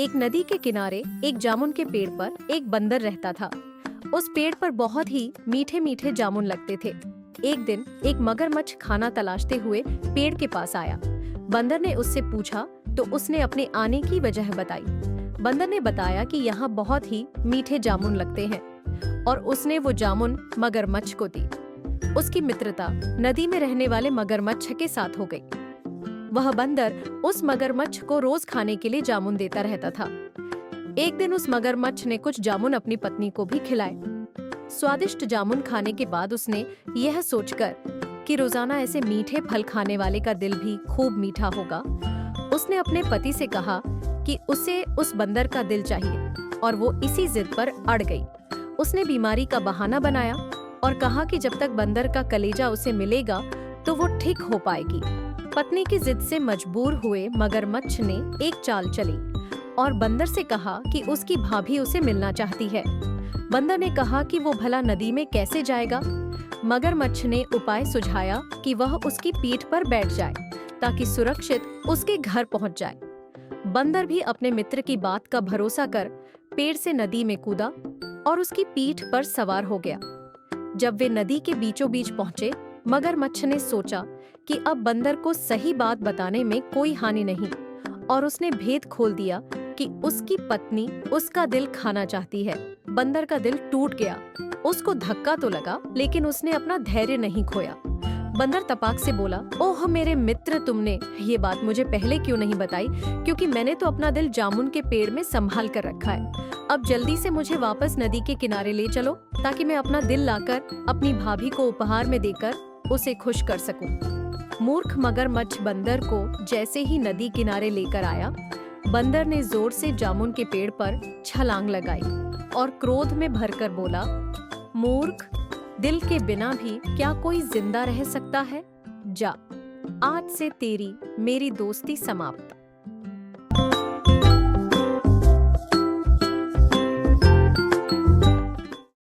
एक नदी के किनारे एक जामुन के पेड़ पर एक बंदर रहता था। उस पेड़ पर बहुत ही मीठे मीठे जामुन लगते थे। एक दिन एक मगरमच्छ खाना तलाशते हुए पेड़ के पास आया। बंदर ने उससे पूछा तो उसने अपने आने की वजह बताई। बंदर ने बताया कि यहाँ बहुत ही मीठे जामुन लगते हैं और उसने वो जामुन मगरमच्छ को दी। उसकी मित्रता नदी में रहने वाले मगरमच्छ के साथ हो गई। वह बंदर उस मगरमच्छ को रोज खाने के लिए जामुन देता रहता था। एक दिन उस मगरमच्छ ने कुछ जामुन अपनी पत्नी को भी खिलाए। स्वादिष्ट जामुन खाने के बाद उसने यह सोचकर कि रोजाना ऐसे मीठे फल खाने वाले का दिल भी खूब मीठा होगा, उसने अपने पति से कहा कि उसे उस बंदर का दिल चाहिए और वो इसी जिद पर अड़ गई। उसने बीमारी का बहाना बनाया और कहा कि जब तक बंदर का कलेजा उसे मिलेगा तो वो ठीक हो पाएगी। पत्नी की जिद से मजबूर हुए मगरमच्छ ने एक चाल चली और बंदर से कहा कि उसकी भाभी उसे मिलना चाहती है। बंदर ने कहा कि वो भला नदी में कैसे जाएगा। मगरमच्छ ने उपाय सुझाया कि वह उसकी पीठ पर बैठ जाए ताकि सुरक्षित उसके घर पहुंच जाए। बंदर भी अपने मित्र की बात का भरोसा कर पेड़ से नदी में कूदा और उसकी पीठ पर सवार हो गया। जब वे नदी के बीचों बीच पहुंचे, मगरमच्छ ने सोचा कि अब बंदर को सही बात बताने में कोई हानि नहीं और उसने भेद खोल दिया कि उसकी पत्नी उसका दिल खाना चाहती है। बंदर का दिल टूट गया। उसको धक्का तो लगा लेकिन उसने अपना धैर्य नहीं खोया। बंदर तपाक से बोला, ओह मेरे मित्र, तुमने ये बात मुझे पहले क्यों नहीं बताई, क्योंकि मैंने तो अपना दिल जामुन के पेड़ में संभाल कर रखा है। अब जल्दी से मुझे वापस नदी के किनारे ले चलो ताकि मैं अपना दिल लाकर अपनी भाभी को उपहार में देकर उसे खुश कर सकूं। मूर्ख मगरमच्छ बंदर को जैसे ही नदी किनारे लेकर आया, बंदर ने जोर से जामुन के पेड़ पर छलांग लगाई और क्रोध में भरकर बोला, मूर्ख, दिल के बिना भी क्या कोई जिंदा रह सकता है? जा, आज से तेरी मेरी दोस्ती समाप्त।